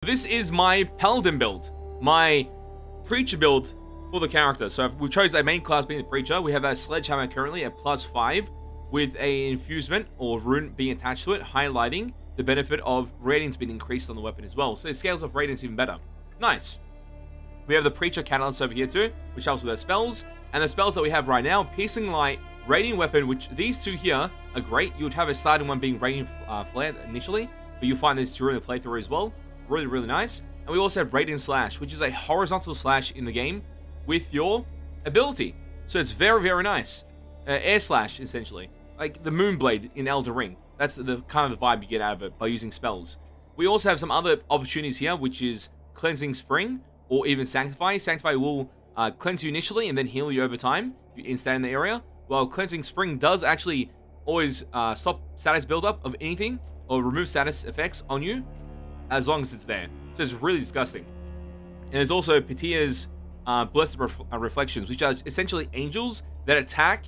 This is my paladin build, my preacher build for the character. So we chose a main class being the preacher. We have a sledgehammer currently at +5 with a infusement or rune being attached to it, highlighting the benefit of radiance being increased on the weapon as well. So it scales off radiance even better. Nice. We have the preacher catalyst over here too, which helps with our spells. And the spells that we have right now, piercing light, radiant weapon, which these two here are great. You would have a starting one being radiant flare initially, but you'll find this during the playthrough as well. Really, really nice. And we also have Radiant Slash, which is a horizontal slash in the game with your ability. So it's very, very nice. Air Slash, essentially. Like the Moonblade in Elden Ring. That's the kind of the vibe you get out of it by using spells. We also have some other opportunities here, which is Cleansing Spring or even Sanctify. Sanctify will cleanse you initially and then heal you over time if you stay in the area. While Cleansing Spring does actually always stop status buildup of anything or remove status effects on you, as long as it's there. So it's really disgusting. And there's also Petia's Blessed Reflections, which are essentially angels that attack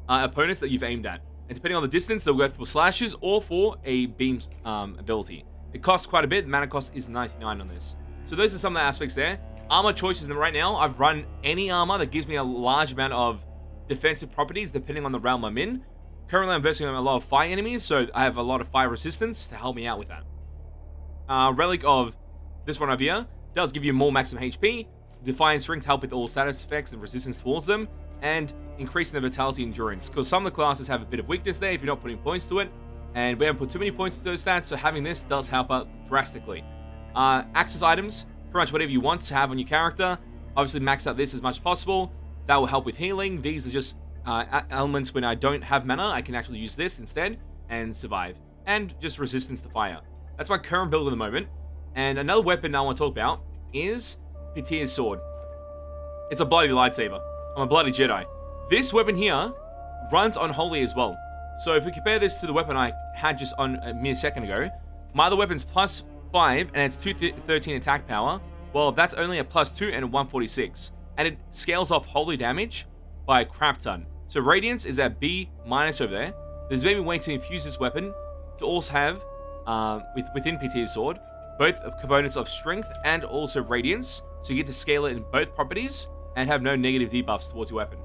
opponents that you've aimed at. And depending on the distance, they'll go for slashes or for a beam ability. It costs quite a bit. The mana cost is 99 on this. So those are some of the aspects there. Armor choices right now, I've run any armor that gives me a large amount of defensive properties depending on the realm I'm in. Currently, I'm versing on a lot of fire enemies, so I have a lot of fire resistance to help me out with that. Relic of this one over here does give you more maximum HP, Defiance Ring to help with all status effects and resistance towards them, and increasing the vitality endurance. Because some of the classes have a bit of weakness there if you're not putting points to it, and we haven't put too many points to those stats, so having this does help out drastically. Access items, pretty much whatever you want to have on your character. Obviously max out this as much as possible. That will help with healing. These are just elements when I don't have mana, I can actually use this instead and survive. And just resistance to fire. That's my current build at the moment. And another weapon I want to talk about is Petia's sword. It's a bloody lightsaber. I'm a bloody Jedi. This weapon here runs unholy as well. So if we compare this to the weapon I had just on a mere second ago, my other weapon's +5 and it's 213 attack power. Well, that's only a +2 and a 146. And it scales off holy damage by a crap ton. So Radiance is at B- over there. There's maybe a way to infuse this weapon to also have within Petia's sword, both components of strength and also radiance, so you get to scale it in both properties and have no negative debuffs towards your weapon.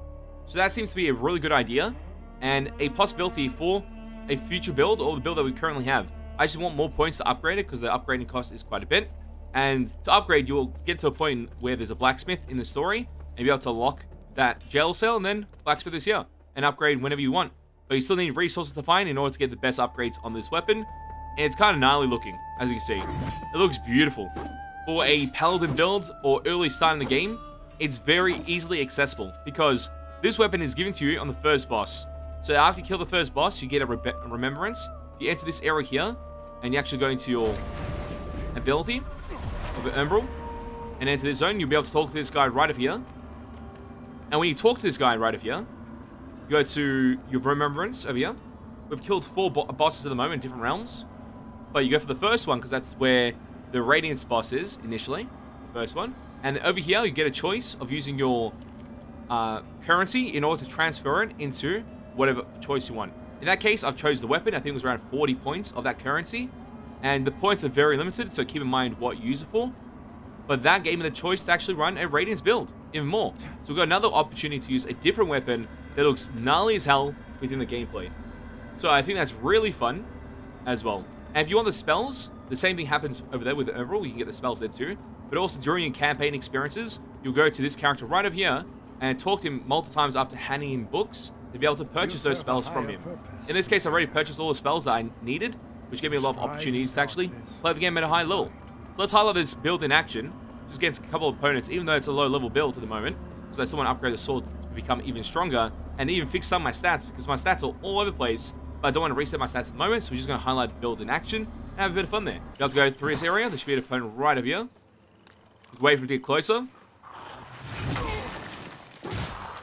So that seems to be a really good idea and a possibility for a future build or the build that we currently have. I just want more points to upgrade it because the upgrading cost is quite a bit. And to upgrade, you'll get to a point where there's a blacksmith in the story and be able to lock that jail cell, and then blacksmith is here and upgrade whenever you want. But you still need resources to find in order to get the best upgrades on this weapon. And it's kind of gnarly looking, as you can see. It looks beautiful. For a paladin build or early start in the game, it's very easily accessible because this weapon is given to you on the first boss. So after you kill the first boss, you get a remembrance. You enter this area here, and you actually go into your ability of the Umbral, and enter this zone. You'll be able to talk to this guy right over here. And when you talk to this guy right over here, you go to your remembrance over here. We've killed 4 bosses at the moment in different realms. But you go for the first one because that's where the Radiance boss is initially. The first one. And over here, you get a choice of using your currency in order to transfer it into whatever choice you want. In that case, I've chose the weapon. I think it was around 40 points of that currency. And the points are very limited, so keep in mind what you use it for. But that gave me the choice to actually run a Radiance build, even more. So we've got another opportunity to use a different weapon that looks gnarly as hell within the gameplay. So I think that's really fun as well. And if you want the spells, the same thing happens over there with the overall. You can get the spells there too. But also during your campaign experiences, you'll go to this character right over here and talk to him multiple times after handing him books to be able to purchase those spells from him. In this case, I already purchased all the spells that I needed, which gave me a lot of opportunities to actually play the game at a high level. So let's highlight this build in action, just against a couple of opponents, even though it's a low level build at the moment, because I still want to upgrade the sword to become even stronger and even fix some of my stats, because my stats are all over the place. But I don't want to reset my stats at the moment, so we're just going to highlight the build in action and have a bit of fun there. Be able to go through this area. There should be an opponent right over here. Wait for him to get closer.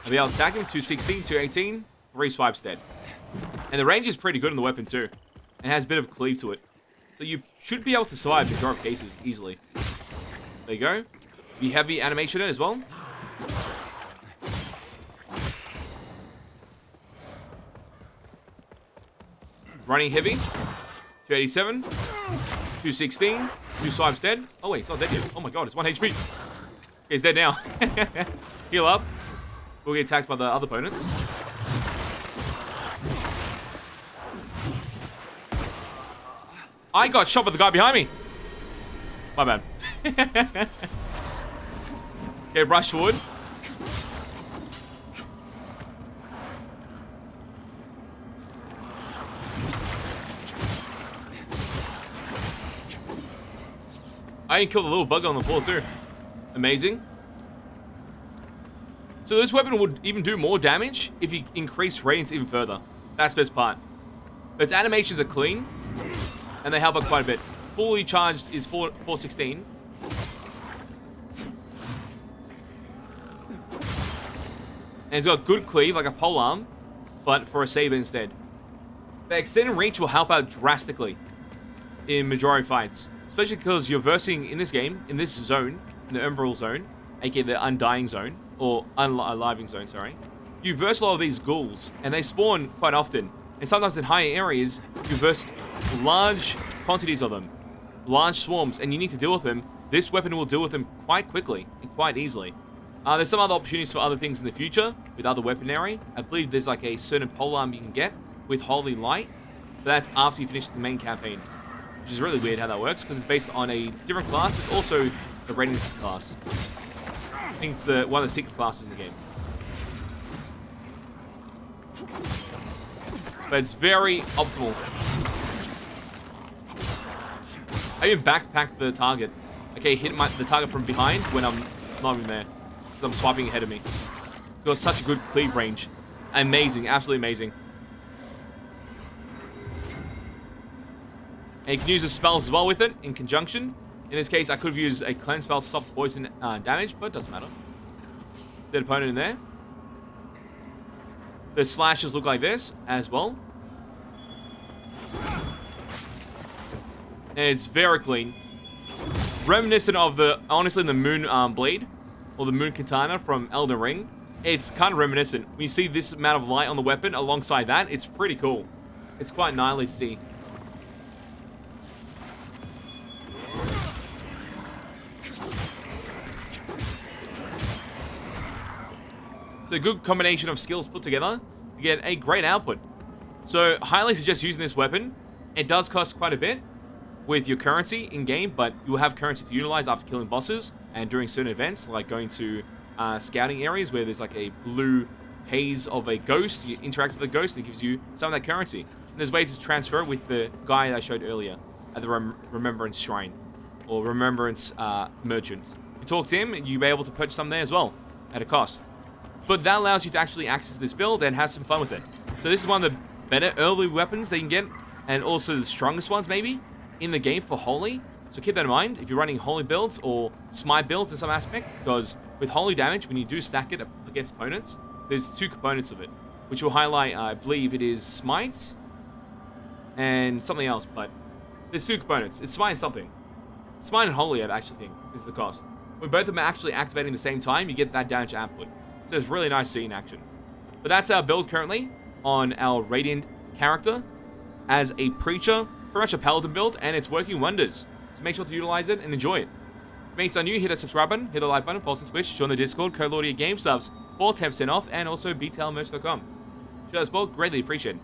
I'll be able to attack him. 216, 218, 3 swipes dead. And the range is pretty good on the weapon too. And has a bit of cleave to it. So you should be able to survive the majority of cases easily. There you go. The heavy animation in as well. Running heavy. 287. 216. 2 swipes dead. Oh wait, it's not dead yet. Oh my god, it's 1 HP. Okay, he's dead now. Heal up. We'll get attacked by the other opponents. I got shot by the guy behind me. My bad. Okay, rush forward. I can kill the little bug on the floor too. Amazing. So this weapon would even do more damage if you increase radiance even further. That's the best part. Its animations are clean, and they help out quite a bit. Fully charged is 416. And it's got good cleave, like a polearm, but for a saber instead. The extended reach will help out drastically in majority fights. Especially because you're versing in this game, in this zone, in the Umbral zone, aka the Undying zone, or Unaliving zone, sorry. You verse a lot of these ghouls, and they spawn quite often. And sometimes in higher areas, you verse large quantities of them. Large swarms, and you need to deal with them. This weapon will deal with them quite quickly, and quite easily. There's some other opportunities for other things in the future, with other weaponry. I believe there's like a certain polearm you can get with Holy Light, but that's after you finish the main campaign. Which is really weird how that works, because it's based on a different class. It's also the Radiance class. I think it's one of the secret classes in the game. But it's very optimal. I even backpacked the target. Okay, hit the target from behind when I'm not even there. Because I'm swiping ahead of me. It's got such a good cleave range. Amazing, absolutely amazing. And you can use the spells as well with it, in conjunction. In this case, I could have used a cleanse spell to stop the poison damage, but it doesn't matter. Dead opponent in there. The slashes look like this, as well. And it's very clean. Reminiscent of honestly, the Moon Blade, or the Moon Katana from Elden Ring. It's kind of reminiscent. When you see this amount of light on the weapon alongside that, it's pretty cool. It's quite gnarly to see. It's a good combination of skills put together to get a great output. So, highly suggest using this weapon. It does cost quite a bit with your currency in-game, but you'll have currency to utilize after killing bosses and during certain events, like going to scouting areas where there's like a blue haze of a ghost. You interact with the ghost, and it gives you some of that currency. And there's ways to transfer it with the guy that I showed earlier at the Remembrance Shrine, or Remembrance Merchant. You talk to him, and you'll be able to purchase some there as well, at a cost. But that allows you to actually access this build and have some fun with it. So this is one of the better early weapons that you can get, and also the strongest ones, maybe, in the game for Holy. So keep that in mind if you're running Holy builds or Smite builds in some aspect, because with Holy damage, when you do stack it against opponents, there's 2 components of it, which will highlight, I believe it is Smite and something else, but there's 2 components. It's Smite and something. Smite and Holy, I actually think, is the cost. When both of them are actually activating at the same time, you get that damage output. So it's really nice seeing action. But that's our build currently on our Radiant character as a Preacher, pretty much a Paladin build, and it's working wonders. So make sure to utilize it and enjoy it. If mates are new, hit the subscribe button, hit the like button, follow us on Twitch, join the Discord, code Lordy at GameSubs for 10% off, and also BTLmerch.com. Show us both, greatly appreciated.